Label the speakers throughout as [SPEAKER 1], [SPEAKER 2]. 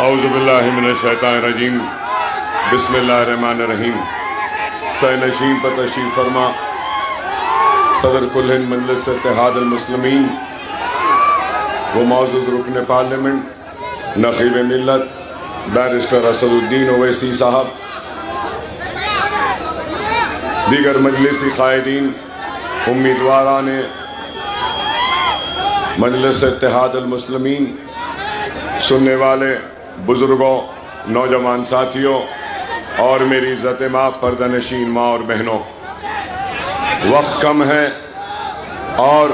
[SPEAKER 1] اعوذ باللہ من الشیطان الرجیم بسم اللہ الرحمن الرحیم۔ سہ نشین پر تشریف فرما صدر کل ہند مجلس اتحاد المسلمین و معزز رکن پارلیمنٹ نقیب ملت بیرسٹر اسد الدین اویسی صاحب، دیگر مجلسی قائدین، امیدواران مجلس اتحاد المسلمین، سننے والے بزرگوں، نوجوان ساتھیوں اور میری عزت ماں پردہ نشین ماں اور بہنوں، وقت کم ہے اور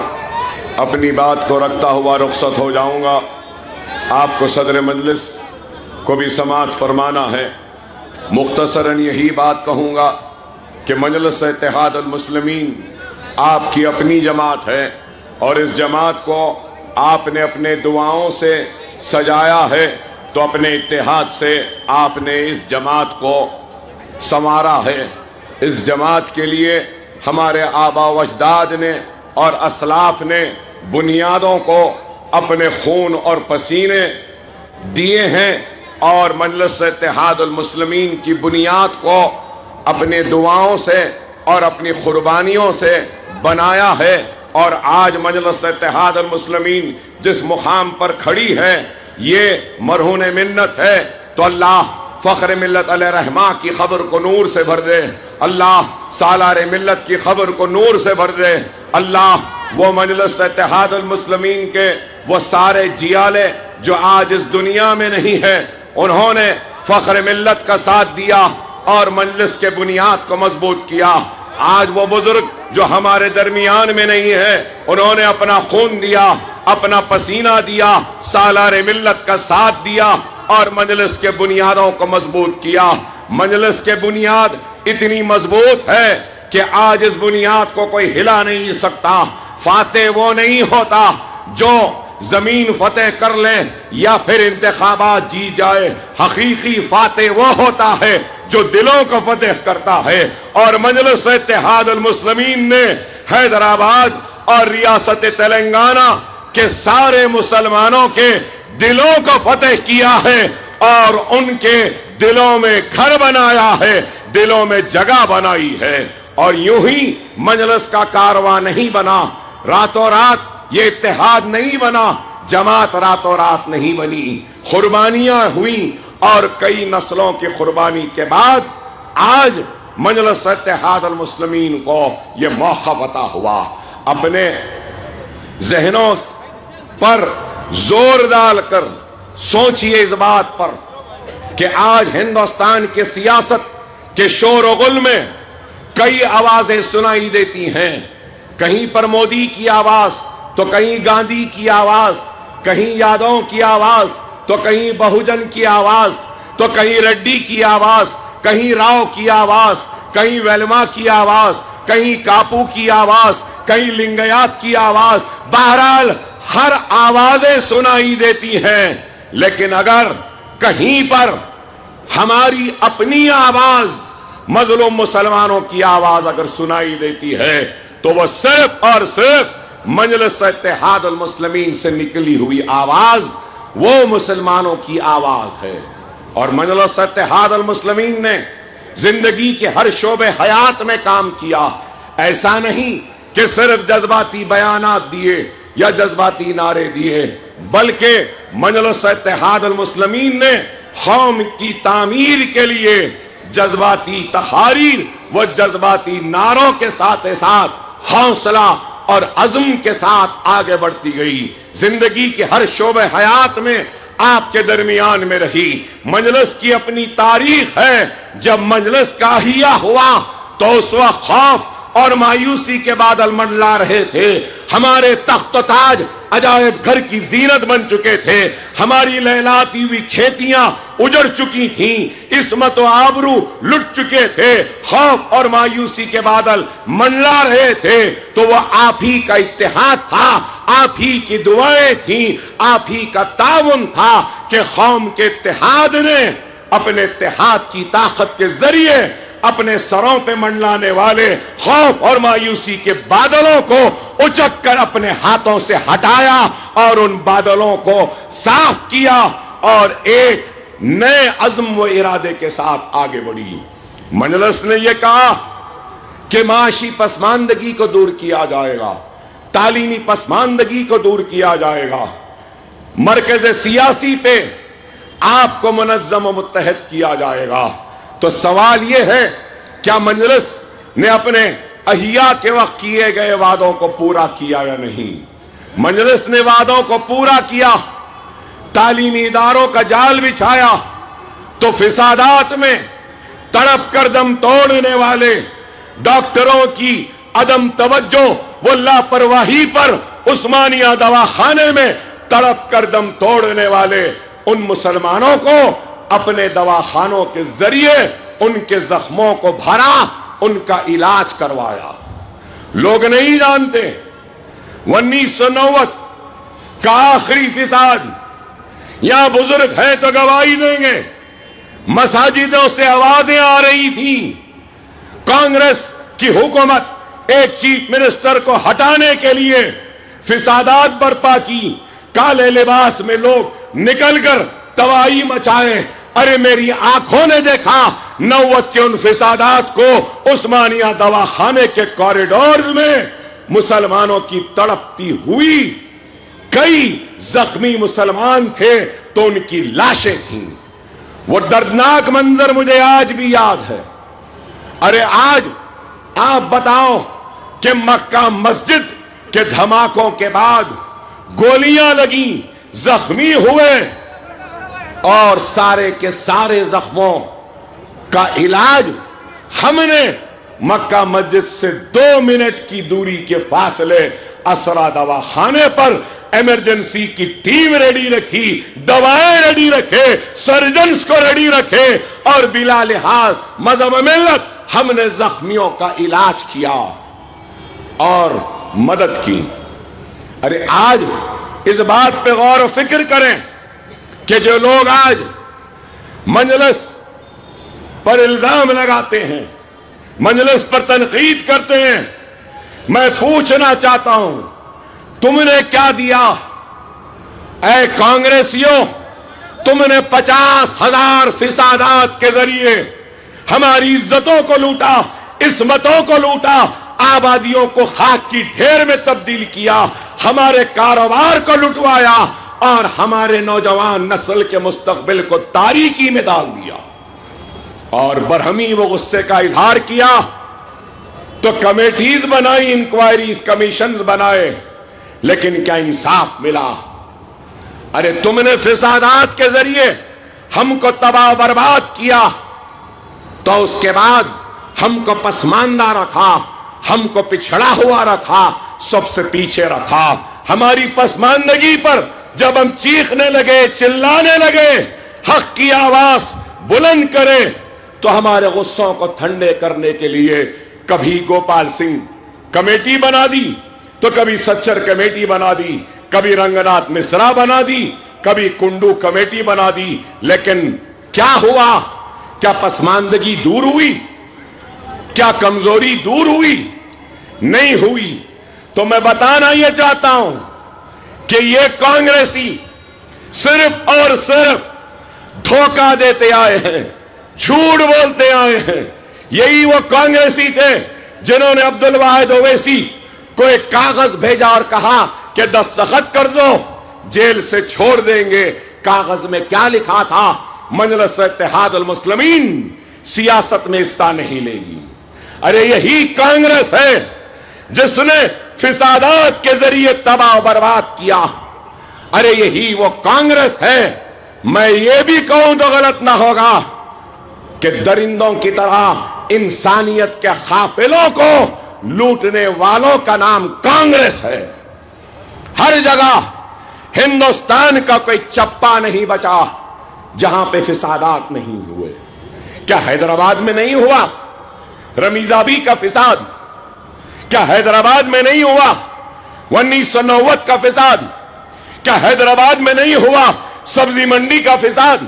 [SPEAKER 1] اپنی بات کو رکھتا ہوا رخصت ہو جاؤں گا۔ آپ کو صدر مجلس کو بھی سماعت فرمانا ہے۔ مختصراً یہی بات کہوں گا کہ مجلس اتحاد المسلمین آپ کی اپنی جماعت ہے اور اس جماعت کو آپ نے اپنے دعاؤں سے سجایا ہے، تو اپنے اتحاد سے آپ نے اس جماعت کو سنوارا ہے۔ اس جماعت کے لیے ہمارے آبا و اجداد نے اور اسلاف نے بنیادوں کو اپنے خون اور پسینے دیے ہیں اور مجلس اتحاد المسلمین کی بنیاد کو اپنے دعاؤں سے اور اپنی قربانیوں سے بنایا ہے، اور آج مجلس اتحاد المسلمین جس مقام پر کھڑی ہے یہ مرہون منت ہے۔ تو اللہ فخر ملت علیہ رحمہ کی خبر کو نور سے بھر دے، اللہ سالار ملت کی خبر کو نور سے بھر دے، اللہ وہ مجلس اتحاد المسلمین کے وہ سارے جیالے جو آج اس دنیا میں نہیں ہے، انہوں نے فخر ملت کا ساتھ دیا اور مجلس کے بنیاد کو مضبوط کیا۔ آج وہ بزرگ جو ہمارے درمیان میں نہیں ہے، انہوں نے اپنا خون دیا، اپنا پسینہ دیا، سالار ملت کا ساتھ دیا اور مجلس کے بنیادوں کو مضبوط کیا۔ مجلس کے بنیاد اتنی مضبوط ہے کہ آج اس بنیاد کو کوئی ہلا نہیں سکتا۔ فاتح وہ نہیں ہوتا جو زمین فتح کر لے یا پھر انتخابات جیت جائے، حقیقی فاتح وہ ہوتا ہے جو دلوں کو فتح کرتا ہے، اور مجلس اتحاد المسلمین نے حیدرآباد اور ریاست تلنگانہ کے سارے مسلمانوں کے دلوں کو فتح کیا ہے اور ان کے دلوں میں گھر بنایا ہے، دلوں میں جگہ بنائی ہے۔ اور یوں ہی مجلس کا کارواں نہیں بنا، راتوں رات یہ اتحاد نہیں بنا، جماعت راتوں رات نہیں بنی، قربانیاں ہوئیں اور کئی نسلوں کی قربانی کے بعد آج مجلس اتحاد المسلمین کو یہ موقع عطا ہوا۔ اپنے ذہنوں پر زور ڈال کر سوچئے اس بات پر کہ آج ہندوستان کی سیاست کے شور و غل میں کئی آوازیں سنائی دیتی ہیں، کہیں پر مودی کی آواز تو کہیں گاندھی کی آواز، کہیں یادوں کی آواز تو کہیں بہوجن کی آواز، تو کہیں ریڈی کی آواز، کہیں راؤ کی آواز، کہیں ویلما کی آواز، کہیں کاپو کی آواز، کہیں لنگیات کی آواز۔ بہرحال ہر آوازیں سنائی دیتی ہیں، لیکن اگر کہیں پر ہماری اپنی آواز، مظلوم مسلمانوں کی آواز اگر سنائی دیتی ہے تو وہ صرف اور صرف مجلس اتحاد المسلمین سے نکلی ہوئی آواز وہ مسلمانوں کی آواز ہے۔ اور مجلس اتحاد المسلمین نے زندگی کے ہر شعبے حیات میں کام کیا۔ ایسا نہیں کہ صرف جذباتی بیانات دیے یا جذباتی نعرے دیے، بلکہ مجلس اتحاد المسلمین نے قوم کی تعمیر کے لیے جذباتی تحاریر و جذباتی نعروں کے ساتھ حوصلہ اور عزم کے ساتھ آگے بڑھتی گئی۔ زندگی کے ہر شعبہ حیات میں آپ کے درمیان میں رہی۔ مجلس کی اپنی تاریخ ہے۔ جب مجلس کا احیا ہوا تو اس وقت خوف اور مایوسی کے بادل منڈلا رہے تھے۔ ہمارے تخت و تاج عجائب گھر کی زینت بن چکے تھے، ہماری لہلاتی ہوئی کھیتیاں اجڑ چکی تھیں، عصمت و آبرو لٹ چکے تھے، خوف اور مایوسی کے بادل منڈلا رہے تھے۔ تو وہ آپ ہی کا اتحاد تھا، آپ ہی کی دعائیں تھیں، آپ ہی کا تعاون تھا کہ قوم کے اتحاد نے اپنے اتحاد کی طاقت کے ذریعے اپنے سروں پہ منڈلانے والے خوف اور مایوسی کے بادلوں کو اچک کر اپنے ہاتھوں سے ہٹایا اور ان بادلوں کو صاف کیا اور ایک نئے عزم و ارادے کے ساتھ آگے بڑھی۔ مجلس نے یہ کہا کہ معاشی پسماندگی کو دور کیا جائے گا، تعلیمی پسماندگی کو دور کیا جائے گا، مرکز سیاسی پہ آپ کو منظم و متحد کیا جائے گا۔ تو سوال یہ ہے، کیا مجلس نے اپنے احیاء کے وقت کیے گئے وعدوں کو پورا کیا یا نہیں؟ مجلس نے وعدوں کو پورا کیا، تعلیمی اداروں کا جال بچھایا، تو فسادات میں تڑپ کر دم توڑنے والے ڈاکٹروں کی عدم توجہ و لاپرواہی پر عثمانیہ دواخانے میں تڑپ کر دم توڑنے والے ان مسلمانوں کو اپنے دواخانوں کے ذریعے ان کے زخموں کو بھرا، ان کا علاج کروایا۔ لوگ نہیں جانتے 1990 کا آخری فساد، یہاں بزرگ ہے تو گواہی دیں گے، مساجدوں سے آوازیں آ رہی تھیں، کانگریس کی حکومت ایک چیف منسٹر کو ہٹانے کے لیے فسادات برپا کی، کالے لباس میں لوگ نکل کر تباہی مچائے۔ ارے میری آنکھوں نے دیکھا 90 کے ان فسادات کو عثمانیہ دواخانے کے کوریڈور میں مسلمانوں کی تڑپتی ہوئی، کئی زخمی مسلمان تھے تو ان کی لاشیں تھیں۔ وہ دردناک منظر مجھے آج بھی یاد ہے۔ ارے آج آپ بتاؤ کہ مکہ مسجد کے دھماکوں کے بعد گولیاں لگیں، زخمی ہوئے، اور سارے کے سارے زخموں کا علاج ہم نے مکہ مسجد سے 2 منٹ کی دوری کے فاصلے اسرا دواخانے پر ایمرجنسی کی ٹیم ریڈی رکھی، دوائیں ریڈی رکھے، سرجنز کو ریڈی رکھے، اور بلا لحاظ مذہب ملت ہم نے زخمیوں کا علاج کیا اور مدد کی۔ ارے آج اس بات پہ غور و فکر کریں کہ جو لوگ آج مجلس پر الزام لگاتے ہیں، مجلس پر تنقید کرتے ہیں، میں پوچھنا چاہتا ہوں تم نے کیا دیا؟ اے کانگریسیوں، تم نے 50,000 فسادات کے ذریعے ہماری عزتوں کو لوٹا، عصمتوں کو لوٹا، آبادیوں کو خاک کی ڈھیر میں تبدیل کیا، ہمارے کاروبار کو لٹوایا، اور ہمارے نوجوان نسل کے مستقبل کو تاریکی میں ڈال دیا۔ اور برہمی وہ غصے کا اظہار کیا تو کمیٹیز بنائی، انکوائریز، کمیشنز بنائے، لیکن کیا انصاف ملا؟ ارے تم نے فسادات کے ذریعے ہم کو تباہ برباد کیا، تو اس کے بعد ہم کو پسماندہ رکھا، ہم کو پچھڑا ہوا رکھا، سب سے پیچھے رکھا۔ ہماری پسماندگی پر جب ہم چیخنے لگے، چلانے لگے، حق کی آواز بلند کرے، تو ہمارے غصوں کو ٹھنڈے کرنے کے لیے کبھی گوپال سنگھ کمیٹی بنا دی، تو کبھی سچر کمیٹی بنا دی، کبھی رنگناتھ مشرا بنا دی، کبھی کنڈو کمیٹی بنا دی۔ لیکن کیا ہوا؟ کیا پسماندگی دور ہوئی؟ کیا کمزوری دور ہوئی؟ نہیں ہوئی۔ تو میں بتانا یہ چاہتا ہوں کہ یہ کانگریسی صرف اور صرف دھوکہ دیتے آئے ہیں، جھوٹ بولتے آئے ہیں۔ یہی وہ کانگریسی تھے جنہوں نے عبدالواحد اویسی کو ایک کاغذ بھیجا اور کہا کہ دستخط کر دو، جیل سے چھوڑ دیں گے۔ کاغذ میں کیا لکھا تھا؟ مجلس اتحاد المسلمین سیاست میں حصہ نہیں لے گی۔ ارے یہی کانگریس ہے جس نے فسادات کے ذریعے تباہ و برباد کیا۔ ارے یہی وہ کانگریس ہے، میں یہ بھی کہوں تو غلط نہ ہوگا، کہ درندوں کی طرح انسانیت کے قافلوں کو لوٹنے والوں کا نام کانگریس ہے۔ ہر جگہ ہندوستان کا کوئی چپا نہیں بچا جہاں پہ فسادات نہیں ہوئے۔ کیا حیدرآباد میں نہیں ہوا رمیزابی کا فساد؟ کیا حیدرآباد میں نہیں ہوا 1990 کا فساد؟ کیا حیدرآباد میں نہیں ہوا سبزی منڈی کا فساد؟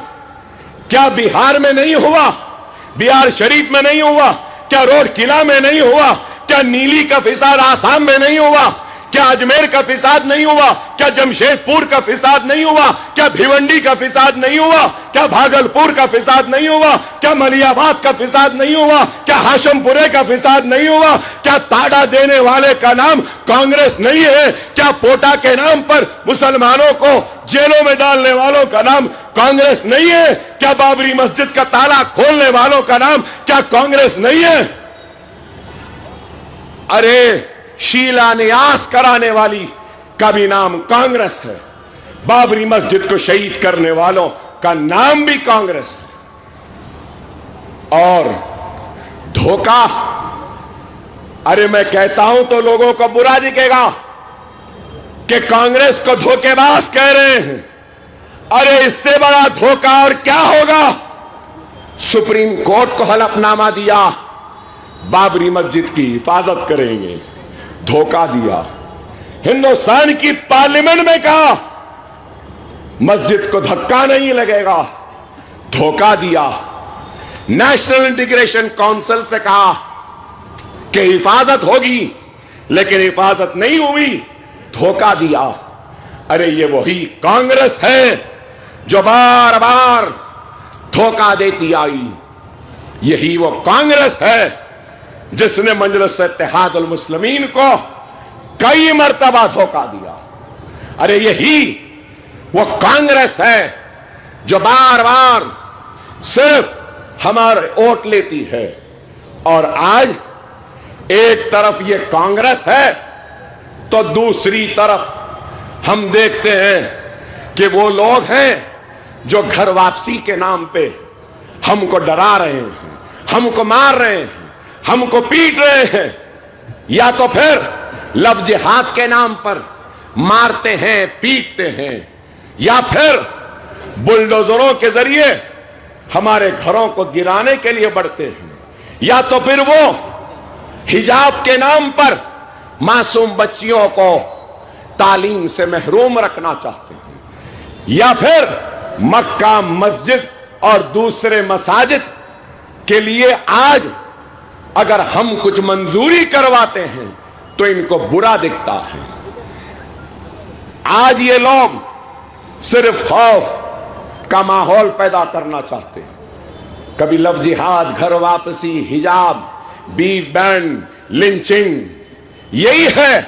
[SPEAKER 1] کیا بہار میں نہیں ہوا؟ بہار شریف میں نہیں ہوا؟ کیا روڈ قلعہ میں نہیں ہوا؟ کیا نیلی کا فساد آسام میں نہیں ہوا؟ کیا اجمیر کا فساد نہیں ہوا؟ کیا جمشید پور کا فساد نہیں ہوا؟ کیا بھیونڈی کا فساد نہیں ہوا؟ کیا بھاگلپور کا فساد نہیں ہوا؟ کیا ملی آباد کا فساد نہیں ہوا؟ کیا ہاشم پورے کا فساد نہیں ہوا؟ کیا تاڑا دینے والے کا نام کانگریس نہیں ہے؟ کیا پوٹا کے نام پر مسلمانوں کو جیلوں میں ڈالنے والوں کا نام کانگریس نہیں ہے؟ کیا بابری مسجد کا تالا کھولنے والوں کا نام کیا کانگریس نہیں ہے؟ ارے شیلا نیاس کرانے والی کا بھی نام کانگریس ہے، بابری مسجد کو شہید کرنے والوں کا نام بھی کانگریس ہے۔ اور دھوکہ، ارے میں کہتا ہوں تو لوگوں کو برا دکھے گا کہ کانگریس کو دھوکے باز کہہ رہے ہیں۔ ارے اس سے بڑا دھوکہ اور کیا ہوگا؟ سپریم کورٹ کو حلف نامہ دیا بابری مسجد کی حفاظت کریں گے، دھوکہ دیا۔ ہندوستان کی پارلیمنٹ میں کہا مسجد کو دھکا نہیں لگے گا، دھوکہ دیا۔ نیشنل انٹیگریشن کونسل سے کہا کہ حفاظت ہوگی لیکن حفاظت نہیں ہوئی، دھوکہ دیا۔ ارے یہ وہی کانگریس ہے جو بار بار دھوکہ دیتی آئی، یہی وہ کانگریس ہے جس نے مجلس اتحاد المسلمین کو کئی مرتبہ دھوکہ دیا۔ ارے یہی وہ کانگریس ہے جو بار بار صرف ہمارے ووٹ لیتی ہے، اور آج ایک طرف یہ کانگریس ہے تو دوسری طرف ہم دیکھتے ہیں کہ وہ لوگ ہیں جو گھر واپسی کے نام پہ ہم کو ڈرا رہے ہیں، ہم کو مار رہے ہیں، ہم کو پیٹ رہے ہیں، یا تو پھر لو جہاد کے نام پر مارتے ہیں، پیٹتے ہیں، یا پھر بلڈوزروں کے ذریعے ہمارے گھروں کو گرانے کے لیے بڑھتے ہیں، یا تو پھر وہ حجاب کے نام پر معصوم بچیوں کو تعلیم سے محروم رکھنا چاہتے ہیں، یا پھر مکہ مسجد اور دوسرے مساجد کے لیے آج اگر ہم کچھ منظوری کرواتے ہیں تو ان کو برا دکھتا ہے۔ آج یہ لوگ صرف خوف کا ماحول پیدا کرنا چاہتے ہیں، کبھی لو جہاد، گھر واپسی، حجاب، بیف بینڈ، لنچنگ، یہی ہے۔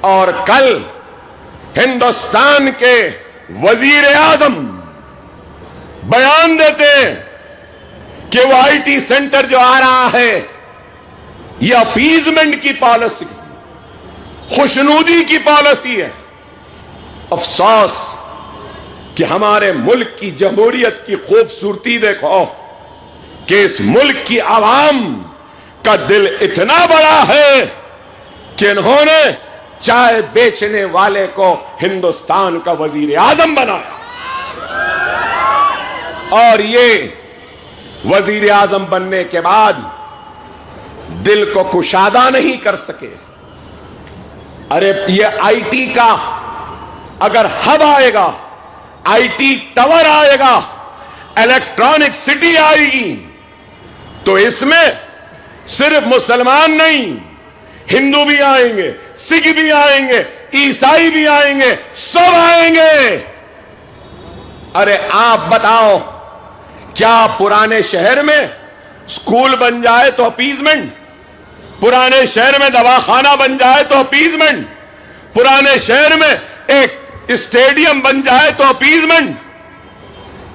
[SPEAKER 1] اور کل ہندوستان کے وزیر اعظم بیان دیتے ہیں کہ وہ آئی ٹی سینٹر جو آ رہا ہے یہ اپیزمنٹ کی پالیسی، خوشنودی کی پالیسی ہے۔ افسوس کہ ہمارے ملک کی جمہوریت کی خوبصورتی دیکھو کہ اس ملک کی عوام کا دل اتنا بڑا ہے کہ انہوں نے چائے بیچنے والے کو ہندوستان کا وزیر اعظم بنایا، اور یہ وزیر اعظم بننے کے بعد دل کو کشادہ نہیں کر سکے۔ ارے یہ آئی ٹی کا اگر ہب آئے گا، آئی ٹی ٹاور آئے گا، الیکٹرانک سٹی آئے گی، تو اس میں صرف مسلمان نہیں، ہندو بھی آئیں گے، سکھ بھی آئیں گے، عیسائی بھی آئیں گے، سب آئیں گے۔ ارے آپ بتاؤ، کیا پرانے شہر میں اسکول بن جائے تو اپیزمنٹ؟ پرانے شہر میں دواخانہ بن جائے تو اپیزمنٹ؟ پرانے شہر میں ایک اسٹیڈیم بن جائے تو اپیزمنٹ؟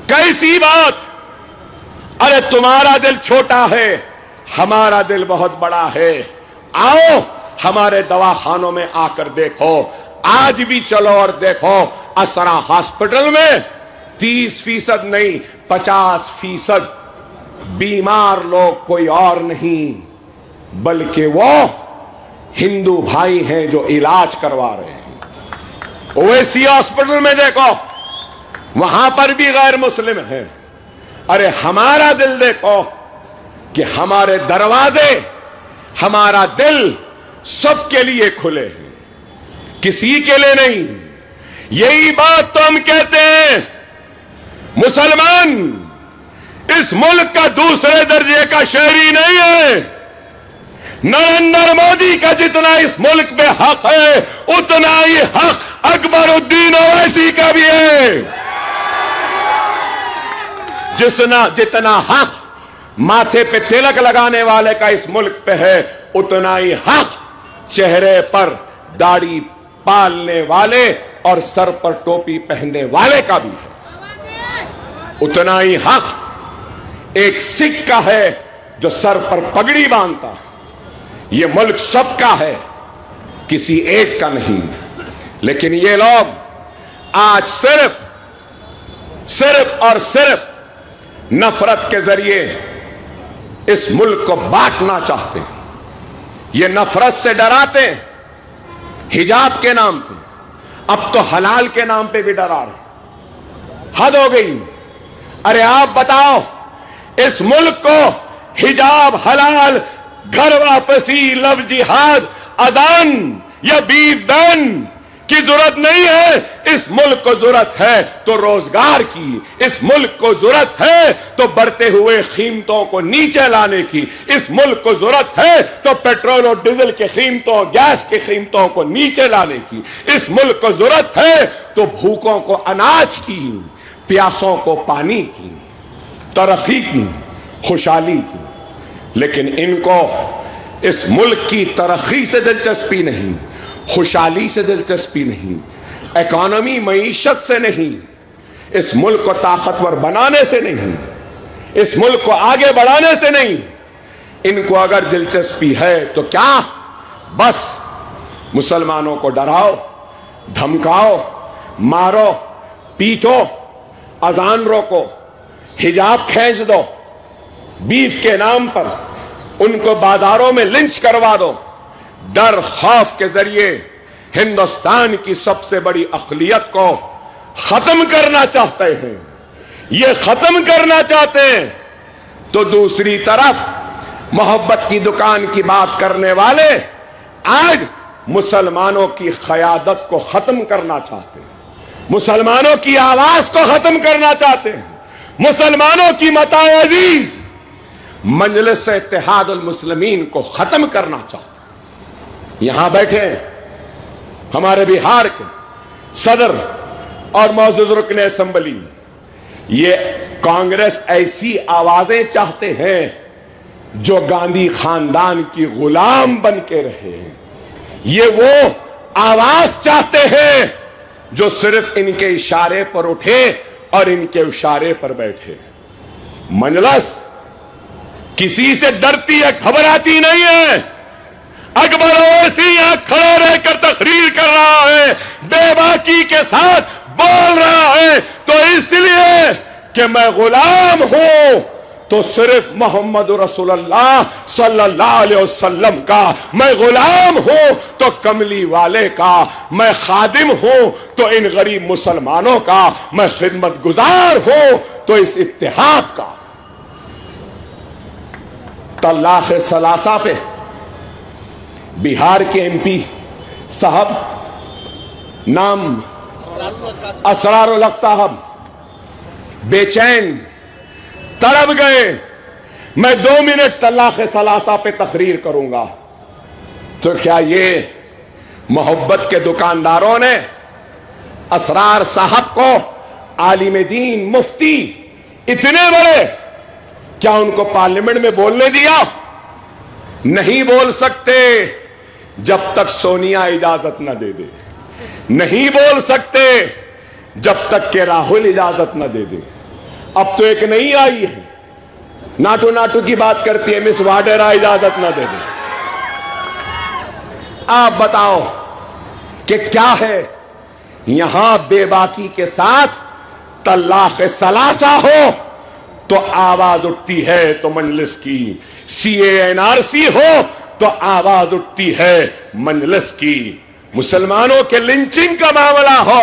[SPEAKER 1] کیسی بات؟ ارے تمہارا دل چھوٹا ہے، ہمارا دل بہت بڑا ہے۔ آؤ ہمارے دواخانوں میں آ کر دیکھو، آج بھی چلو اور دیکھو، اسرا ہاسپٹل میں 30% نہیں 50% بیمار لوگ کوئی اور نہیں بلکہ وہ ہندو بھائی ہیں جو علاج کروا رہے ہیں۔ اویسی ہاسپٹل میں دیکھو، وہاں پر بھی غیر مسلم ہیں۔ ارے ہمارا دل دیکھو کہ ہمارے دروازے، ہمارا دل سب کے لیے کھلے ہیں، کسی کے لیے نہیں۔ یہی بات تو ہم کہتے ہیں، مسلمان اس ملک کا دوسرے درجے کا شہری نہیں ہے، نریندر مودی کا جتنا اس ملک میں حق ہے اتنا ہی حق اکبر الدین اویسی کا بھی ہے. جتنا حق ماتھے پہ تلک لگانے والے کا اس ملک پہ ہے اتنا ہی حق چہرے پر داڑھی پالنے والے اور سر پر ٹوپی پہننے والے کا بھی ہے. اتنا ہی حق ایک سکھ کا ہے جو سر پر پگڑی باندھتا. یہ ملک سب کا ہے, کسی ایک کا نہیں. لیکن یہ لوگ آج صرف اور صرف نفرت کے ذریعے اس ملک کو بانٹنا چاہتے ہیں. یہ نفرت سے ڈراتے ہیں, حجاب کے نام پہ, اب تو حلال کے نام پہ بھی ڈرا رہے. حد ہو گئی. ارے آپ بتاؤ, اس ملک کو حجاب, حلال, گھر واپسی, لو جہاد, اذان یا بیوی بہن کی ضرورت نہیں ہے. اس ملک کو ضرورت ہے تو روزگار کی, اس ملک کو ضرورت ہے تو بڑھتے ہوئے قیمتوں کو نیچے لانے کی, اس ملک کو ضرورت ہے تو پیٹرول اور ڈیزل کی قیمتوں, گیس کی قیمتوں کو نیچے لانے کی, اس ملک کو ضرورت ہے تو بھوکوں کو اناج کی, پیاسوں کو پانی کی, ترقی کی, خوشحالی کی. لیکن ان کو اس ملک کی ترقی سے دلچسپی نہیں, خوشحالی سے دلچسپی نہیں, اکانومی معیشت سے نہیں, اس ملک کو طاقتور بنانے سے نہیں, اس ملک کو آگے بڑھانے سے نہیں. ان کو اگر دلچسپی ہے تو کیا بس مسلمانوں کو ڈراؤ, دھمکاؤ, مارو, پیٹو, اذان روکو, حجاب کھینچ دو, بیف کے نام پر ان کو بازاروں میں لنچ کروا دو. ڈر خوف کے ذریعے ہندوستان کی سب سے بڑی اقلیت کو ختم کرنا چاہتے ہیں. یہ ختم کرنا چاہتے ہیں تو دوسری طرف محبت کی دکان کی بات کرنے والے آج مسلمانوں کی قیادت کو ختم کرنا چاہتے ہیں, مسلمانوں کی آواز کو ختم کرنا چاہتے ہیں, مسلمانوں کی متاع عزیز مجلس اتحاد المسلمین کو ختم کرنا چاہتے ہیں. یہاں بیٹھے ہمارے بہار کے صدر اور معزز رکن اسمبلی, یہ کانگریس ایسی آوازیں چاہتے ہیں جو گاندھی خاندان کی غلام بن کے رہے ہیں. یہ وہ آواز چاہتے ہیں جو صرف ان کے اشارے پر اٹھے اور ان کے اشارے پر بیٹھے. مجلس کسی سے ڈرتی ہے, گھبراتی نہیں ہے. اکبر اویسی یہاں کھڑا رہ کر تقریر کر رہا ہے, بے باکی کے ساتھ بول رہا ہے تو اس لیے کہ میں غلام ہوں تو صرف محمد رسول اللہ صلی اللہ علیہ وسلم کا, میں غلام ہوں تو کملی والے کا, میں خادم ہوں تو ان غریب مسلمانوں کا, میں خدمت گزار ہوں تو اس اتحاد کا. طلاق ثلاثہ پہ بہار کے ایم پی صاحب نام اسرار الحق صاحب بے چین تڑپ گئے. میں 2 منٹ طلاق ثلاثہ پہ تقریر کروں گا. تو کیا یہ محبت کے دکانداروں نے اسرار صاحب کو, عالم دین, مفتی, اتنے بڑے, کیا ان کو پارلیمنٹ میں بولنے دیا؟ نہیں بول سکتے جب تک سونیا اجازت نہ دے دے, نہیں بول سکتے جب تک کہ راہل اجازت نہ دے دے. اب تو ایک نئی آئی ہے, ناٹو ناٹو کی بات کرتی ہے, مس واڈرا اجازت نہ دے دے. آپ بتاؤ کہ کیا ہے یہاں بے باکی کے ساتھ طلاق ثلاثہ ہو تو آواز اٹھتی ہے تو مجلس کی, سی اے این آر سی ہو تو آواز اٹھتی ہے مجلس کی, مسلمانوں کے لنچنگ کا معاملہ ہو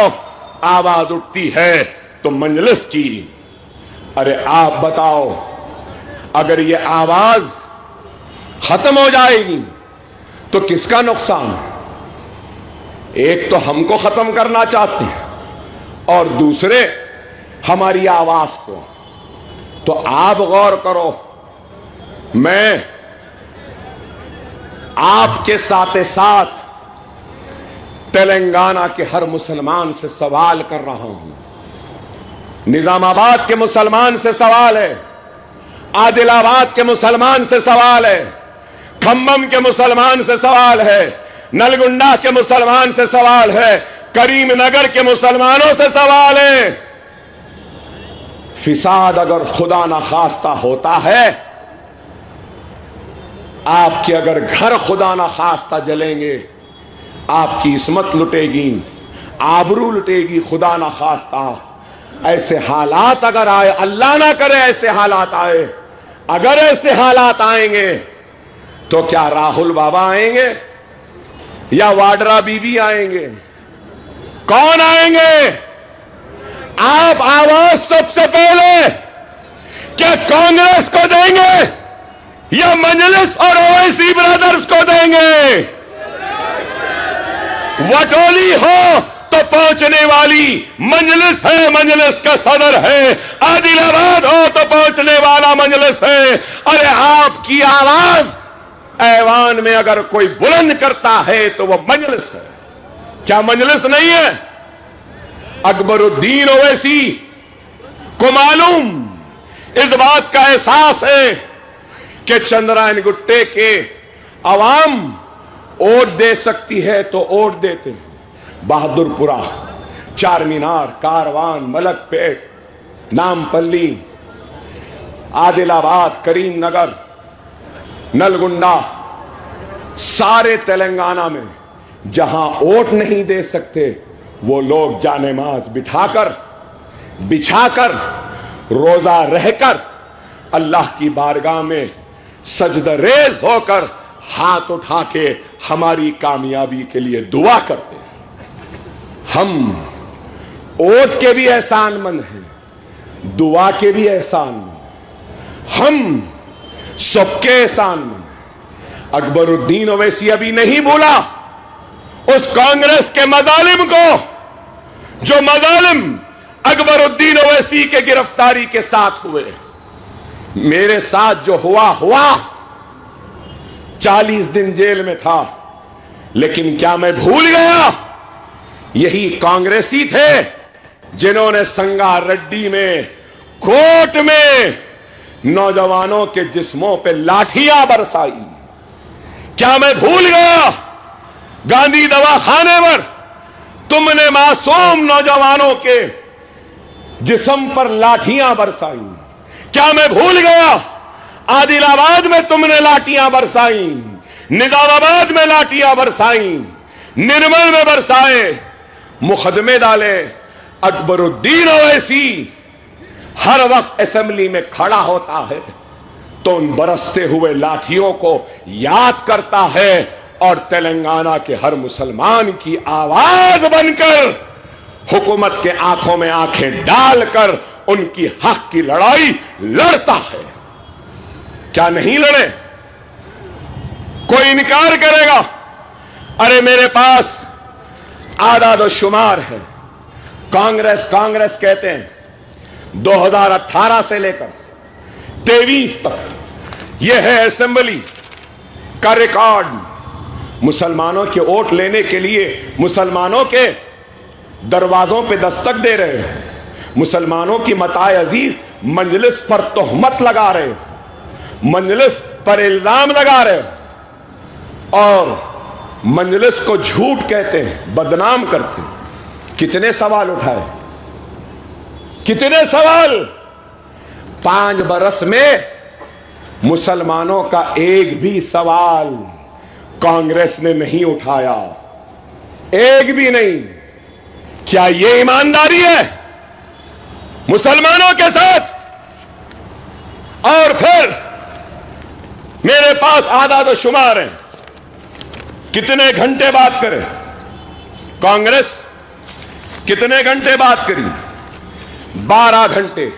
[SPEAKER 1] آواز اٹھتی ہے تو مجلس کی. ارے آپ بتاؤ اگر یہ آواز ختم ہو جائے گی تو کس کا نقصان؟ ایک تو ہم کو ختم کرنا چاہتے ہیں اور دوسرے ہماری آواز کو. تو آپ غور کرو, میں
[SPEAKER 2] آپ کے ساتھ ساتھ تلنگانہ کے ہر مسلمان سے سوال کر رہا ہوں، نظام آباد کے مسلمان سے سوال ہے، عادل آباد کے مسلمان سے سوال ہے، کھمم کے مسلمان سے سوال ہے، نلگنڈا کے مسلمان سے سوال ہے، کریم نگر کے مسلمانوں سے سوال ہے۔ فساد اگر خدا نہ خواستہ ہوتا ہے، آپ کے اگر گھر خدا نہ خواستہ جلیں گے، آپ کی عصمت لٹے گی، آبرو لٹے گی خدا نہ خواستہ۔ ایسے حالات اگر آئے، اللہ نہ کرے ایسے حالات آئے، اگر ایسے حالات آئیں گے تو کیا راہل بابا آئیں گے یا واڈرا بی بی آئیں گے؟ کون آئیں گے؟ آپ آواز سب سے پہلے کیا کانگریس کو دیں گے یا مجلس اور اویسی برادرز کو دیں گے؟ وٹولی ہو تو پہنچنے والی مجلس ہے، مجلس کا صدر ہے، عادل آباد ہو تو پہنچنے والا مجلس ہے۔ ارے آپ کی آواز ایوان میں اگر کوئی بلند کرتا ہے تو وہ مجلس ہے، کیا مجلس نہیں ہے؟ اکبر الدین اویسی کو معلوم، اس بات کا احساس ہے کہ چندرائن گٹے کے عوام ووٹ دے سکتی ہے تو ووٹ دیتے ہیں۔ بہادر پورہ، چار مینار، کاروان، ملک پیٹ، نام پلی، عادل آباد، کریم نگر، نلگنڈا، سارے تلنگانہ میں جہاں ووٹ نہیں دے سکتے وہ لوگ جانماز بچھا کر روزہ رہ کر اللہ کی بارگاہ میں سجدہ ریز ہو کر ہاتھ اٹھا کے ہماری کامیابی کے لیے دعا کرتے ہیں۔ ہم ووٹ کے بھی احسان مند ہیں، دعا کے بھی احسان مند، ہم سب کے احسان مند ہیں۔ اکبر الدین اویسی ابھی نہیں بھولا اس کانگریس کے مظالم کو، جو مظالم اکبر الدین اویسی کے گرفتاری کے ساتھ ہوئے۔ میرے ساتھ جو ہوا 40 دن جیل میں تھا، لیکن کیا میں بھول گیا؟ یہی کانگریسی تھے جنہوں نے سنگا رڈی میں، کوٹ میں نوجوانوں کے جسموں پہ لاٹھیاں برسائی۔ کیا میں بھول گیا گاندھی دواخانے پر تم نے معصوم نوجوانوں کے جسم پر لاٹھیاں برسائی؟ کیا میں بھول گیا عادل آباد میں تم نے لاٹھیاں برسائیں، نظام آباد میں لاٹھیاں برسائیں، نرمل میں برسائے، مقدمے ڈالے؟ اکبر الدین اویسی ہر وقت اسمبلی میں کھڑا ہوتا ہے تو ان برستے ہوئے لاٹھیوں کو یاد کرتا ہے اور تلنگانہ کے ہر مسلمان کی آواز بن کر حکومت کے آنکھوں میں آنکھیں ڈال کر ان کی حق کی لڑائی لڑتا ہے۔ کیا نہیں لڑے؟ کوئی انکار کرے گا؟ ارے میرے پاس اعداد و شمار ہے، کانگریس کہتے ہیں 2018 سے لے کر 23 تک یہ ہے اسمبلی کا ریکارڈ۔ مسلمانوں کے ووٹ لینے کے لیے مسلمانوں کے دروازوں پہ دستک دے رہے ہیں، مسلمانوں کی متاع عزیز مجلس پر تہمت لگا رہے، مجلس پر الزام لگا رہے اور مجلس کو جھوٹ کہتے ہیں، بدنام کرتے ہیں۔ کتنے سوال اٹھائے؟ کتنے سوال؟ 5 برس میں مسلمانوں کا ایک بھی سوال کانگریس نے نہیں اٹھایا، ایک بھی نہیں۔ کیا یہ ایمانداری ہے مسلمانوں کے ساتھ؟ اور پھر میرے پاس اعداد و شمار ہیں، کتنے گھنٹے بات کرے کانگریس؟ کتنے گھنٹے بات کری؟ 12 گھنٹے۔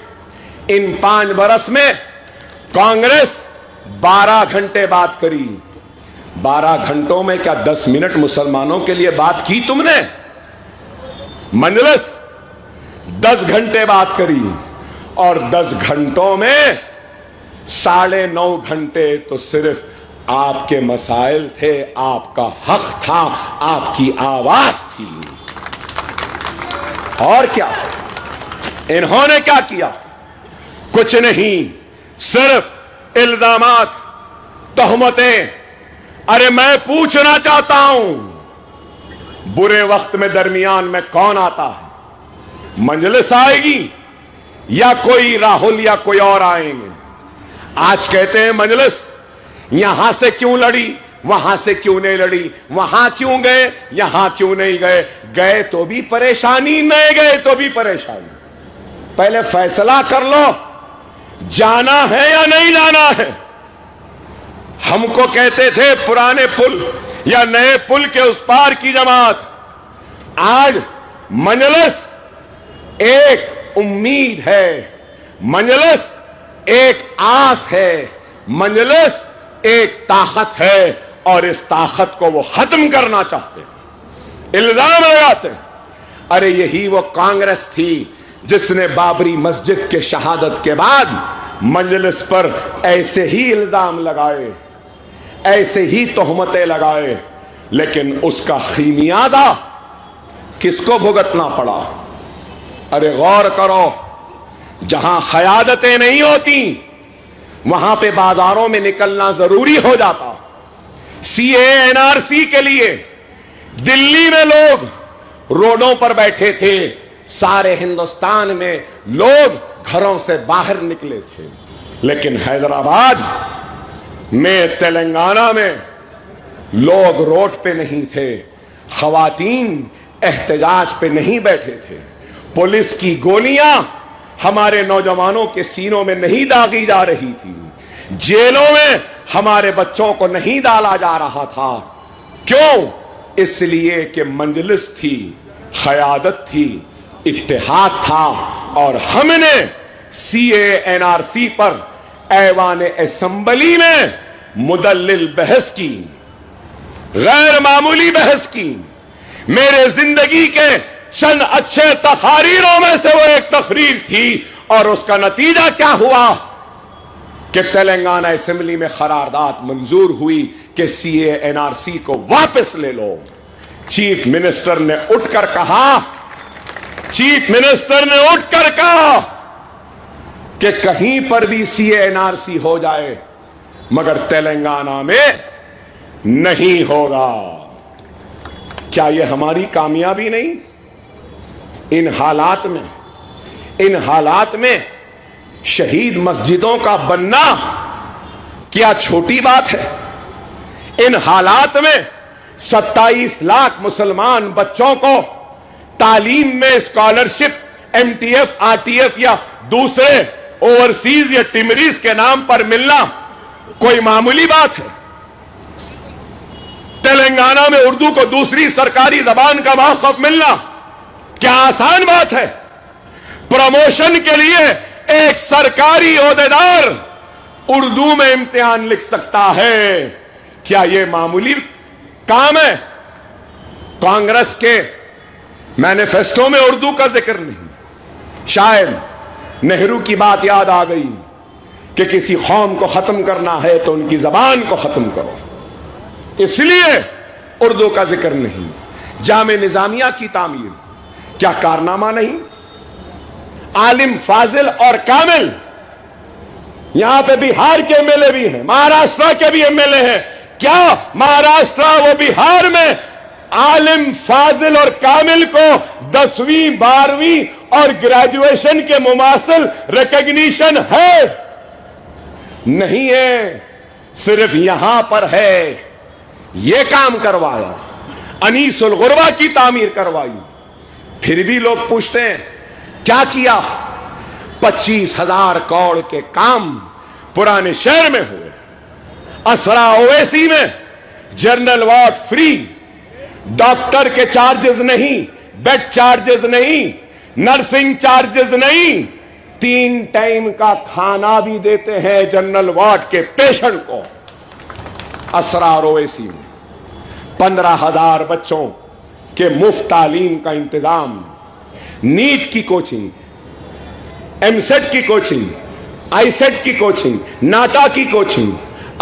[SPEAKER 2] ان 5 برس میں کانگریس 12 گھنٹے بات کری۔ 12 گھنٹوں میں کیا 10 منٹ مسلمانوں کے لیے بات کی تم نے؟ مجلس 10 گھنٹے بات کری اور 10 گھنٹوں میں 9.5 گھنٹے تو صرف آپ کے مسائل تھے, آپ کا حق تھا, آپ کی آواز تھی. اور کیا انہوں نے کیا کیا؟ کچھ نہیں, صرف الزامات, تہمتیں. ارے میں پوچھنا چاہتا ہوں, برے وقت میں درمیان میں کون آتا ہے؟ مجلس آئے گی یا کوئی راہل یا کوئی اور آئیں گے؟ آج کہتے ہیں مجلس یہاں سے کیوں لڑی, وہاں سے کیوں نہیں لڑی, وہاں کیوں گئے, یہاں کیوں نہیں گئے. گئے تو بھی پریشانی, نہیں گئے تو بھی پریشانی. پہلے فیصلہ کر لو, جانا ہے یا نہیں جانا ہے. ہم کو کہتے تھے پرانے پل یا نئے پل کے اس پار کی جماعت. آج مجلس ایک امید ہے, مجلس ایک آس ہے, مجلس ایک طاقت ہے, اور اس طاقت کو وہ ختم کرنا چاہتے ہیں. الزام لگاتے ہیں. ارے یہی وہ کانگریس تھی جس نے بابری مسجد کے شہادت کے بعد مجلس پر ایسے ہی الزام لگائے, ایسے ہی تہمتیں لگائے, لیکن اس کا خمیازہ کس کو بھگتنا پڑا؟ ارے غور کرو, جہاں قیادتیں نہیں ہوتی وہاں پہ بازاروں میں نکلنا ضروری ہو جاتا. سی اے این آر سی کے لیے دلی میں لوگ روڈوں پر بیٹھے تھے, سارے ہندوستان میں لوگ گھروں سے باہر نکلے تھے, لیکن حیدرآباد میں, تلنگانہ میں لوگ روڈ پہ نہیں تھے, خواتین احتجاج پہ نہیں بیٹھے تھے, پولیس کی گولیاں ہمارے نوجوانوں کے سینوں میں نہیں داغی جا رہی تھی, جیلوں میں ہمارے بچوں کو نہیں ڈالا جا رہا تھا. کیوں؟ اس لیے کہ مجلس تھی, قیادت تھی, اتحاد تھا, اور ہم نے سی اے این آر سی پر ایوان اسمبلی میں مدلل بحث کی, غیر معمولی بحث کی. میرے زندگی کے چند اچھے تقاریروں میں سے وہ ایک تقریر تھی, اور اس کا نتیجہ کیا ہوا کہ تلنگانہ اسمبلی میں قرارداد منظور ہوئی کہ سی اے این آر سی کو واپس لے لو. چیف منسٹر نے اٹھ کر کہا, چیف منسٹر نے اٹھ کر کہا کہ کہیں پر بھی سی اے این آر سی ہو جائے مگر تلنگانہ میں نہیں ہوگا. کیا یہ ہماری کامیابی نہیں؟ ان حالات میں شہید مسجدوں کا بننا کیا چھوٹی بات ہے؟ ان حالات میں 27 لاکھ مسلمان بچوں کو تعلیم میں scholarship M T F, R T F یا دوسرے اوورسیز یا ٹمریز کے نام پر ملنا کوئی معمولی بات ہے؟ تلنگانہ میں اردو کو دوسری سرکاری زبان کا موقف ملنا کیا آسان بات ہے؟ پروموشن کے لیے ایک سرکاری عہدیدار اردو میں امتحان لکھ سکتا ہے, کیا یہ معمولی کام ہے؟ کانگریس کے مینیفیسٹو میں اردو کا ذکر نہیں. شاید نہرو کی بات یاد آ گئی کہ کسی قوم کو ختم کرنا ہے تو ان کی زبان کو ختم کرو, اس لیے اردو کا ذکر نہیں. جامع نظامیہ کی تعمیر کیا کارنامہ نہیں؟ عالم, فاضل اور کامل, یہاں پہ بہار کے ایم ایل اے بھی ہیں, مہاراشٹرا کے بھی ایم ایل اے ہیں. کیا مہاراشٹرا و بہار میں عالم, فاضل اور کامل کو 10ویں 12ویں اور گریجویشن کے مماثل ریکگنیشن ہے؟ نہیں ہے, صرف یہاں پر ہے. یہ کام کروایا, انیس الغربا کی تعمیر کروائی. پھر بھی لوگ پوچھتے ہیں کیا کیا؟ 25,000 کروڑ کے کام پرانے شہر میں ہوئے, اسرا اویسی میں جنرل وارڈ فری, ڈاکٹر کے چارجز نہیں, بیڈ چارجز نہیں, نرسنگ چارجز نہیں, 3 ٹائم کا کھانا بھی دیتے ہیں جنرل وارڈ کے پیشنٹ کو. اسرا اویسی میں 15,000 بچوں کے مفت تعلیم کا انتظام, نیٹ کی کوچنگ, ایم سیٹ کی کوچنگ, آئی سیٹ کی کوچنگ, ناٹا کی کوچنگ,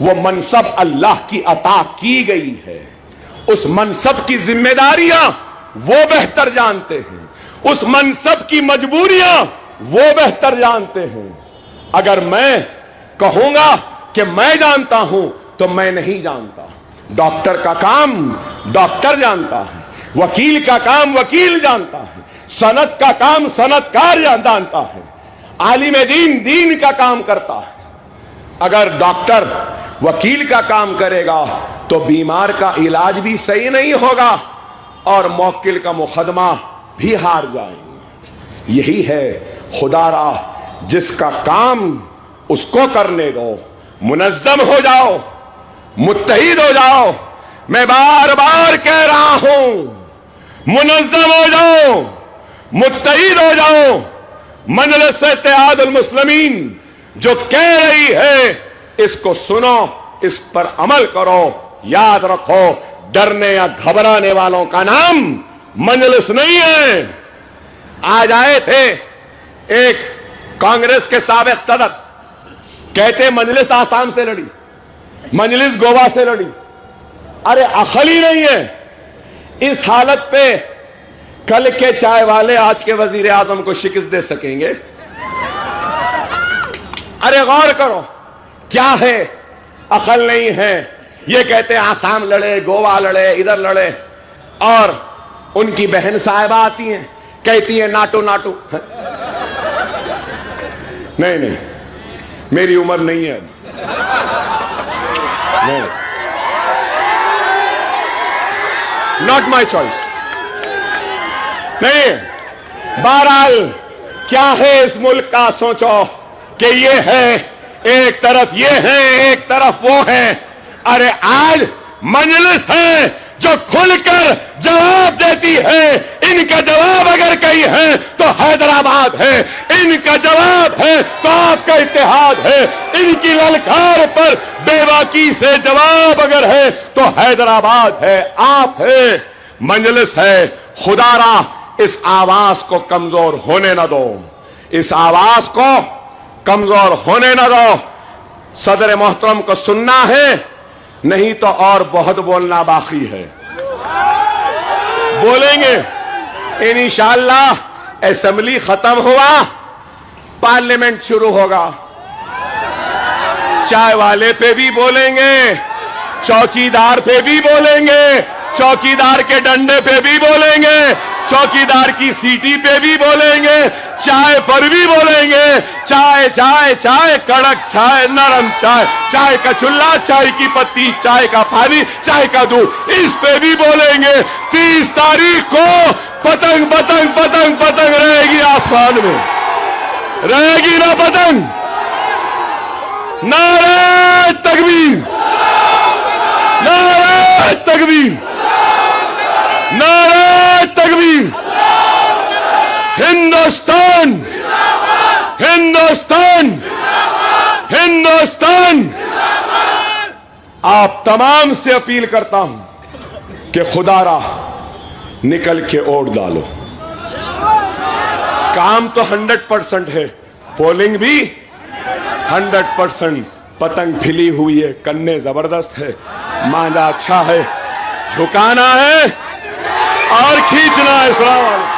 [SPEAKER 2] وہ منصب اللہ کی عطا کی گئی ہے. اس منصب کی ذمہ داریاں وہ بہتر جانتے ہیں, اس منصب کی مجبوریاں وہ بہتر جانتے ہیں. اگر میں کہوں گا کہ میں جانتا ہوں تو میں نہیں جانتا. ڈاکٹر کا کام ڈاکٹر جانتا ہے, وکیل کا کام وکیل جانتا ہے, صنعت کا کام صنعتکار جانتا ہے, عالم دین دین کا کام کرتا ہے. اگر ڈاکٹر وکیل کا کام کرے گا تو بیمار کا علاج بھی صحیح نہیں ہوگا اور موکل کا مقدمہ بھی ہار جائیں گے. یہی ہے خدا را, جس کا کام اس کو کرنے دو. منظم ہو جاؤ, متحد ہو جاؤ. میں بار بار کہہ رہا ہوں, منظم ہو جاؤ, متحد ہو جاؤ. مجلس اتحاد المسلمین جو کہہ رہی ہے اس کو سنو, اس پر عمل کرو. یاد رکھو, ڈرنے یا گھبرانے والوں کا نام مجلس نہیں ہے. آج آئے تھے ایک کانگریس کے سابق صدر, کہتے مجلس آسام سے لڑی, مجلس گوا سے لڑی. ارے عقل ہی نہیں ہے. اس حالت پہ کل کے چائے والے آج کے وزیر اعظم کو شکست دے سکیں گے؟ ارے غور کرو, کیا ہے؟ عقل نہیں ہے. یہ کہتے ہیں آسام لڑے, گوا لڑے, ادھر لڑے, اور ان کی بہن صاحبہ آتی ہیں کہتی ہیں ناٹو ناٹو. نہیں نہیں, میری عمر نہیں ہے. نہیں, ناٹ مائی چوائس. نہیں, بہرحال کیا ہے اس ملک کا سوچو کہ یہ ہے, ایک طرف یہ ہے, ایک طرف وہ ہے. ارے آج مجلس ہے جو کھل کر جواب دیتی ہے. ان کا جواب اگر کہیں ہے تو حیدرآباد ہے, ان کا جواب ہے تو آپ کا اتحاد ہے. ان کی للکار پر بے باکی سے جواب اگر ہے تو حیدرآباد ہے, آپ ہے, مجلس ہے. خدا را اس آواز کو کمزور ہونے نہ دو, اس آواز کو کمزور ہونے نہ دو. صدر محترم کو سننا ہے, نہیں تو اور بہت بولنا باقی ہے. بولیں گے انشاءاللہ. اسمبلی ختم ہوا, پارلیمنٹ شروع ہوگا. چائے والے پہ بھی بولیں گے, چوکیدار پہ بھی بولیں گے, چوکیدار کے ڈنڈے پہ بھی بولیں گے, چوکیدار کی سیٹی پہ بھی بولیں گے, چائے پر بھی بولیں گے. چائے چائے چائے, کڑک چائے, نرم چائے, چائے کا چلہ, چائے کی پتی, چائے کا پانی, چائے کا دودھ, اس پہ بھی بولیں گے. 30 تاریخ کو پتنگ پتنگ پتنگ پتنگ رہے گی آسمان میں, رہے گی نا پتنگ. نعرہ تکبیر, نعرہ تکبیر, نعرہ تکبیر. ہندوستان, ہندوستان, ہندوستان. آپ تمام سے اپیل کرتا ہوں کہ خدا را نکل کے ووٹ ڈالو. کام تو 100% ہے, پولنگ بھی 100%. پتنگ پھلی ہوئی ہے, کنے زبردست ہے, مانجا اچھا ہے, جھکانا ہے اور کھینچنا ہے. السلام علیکم.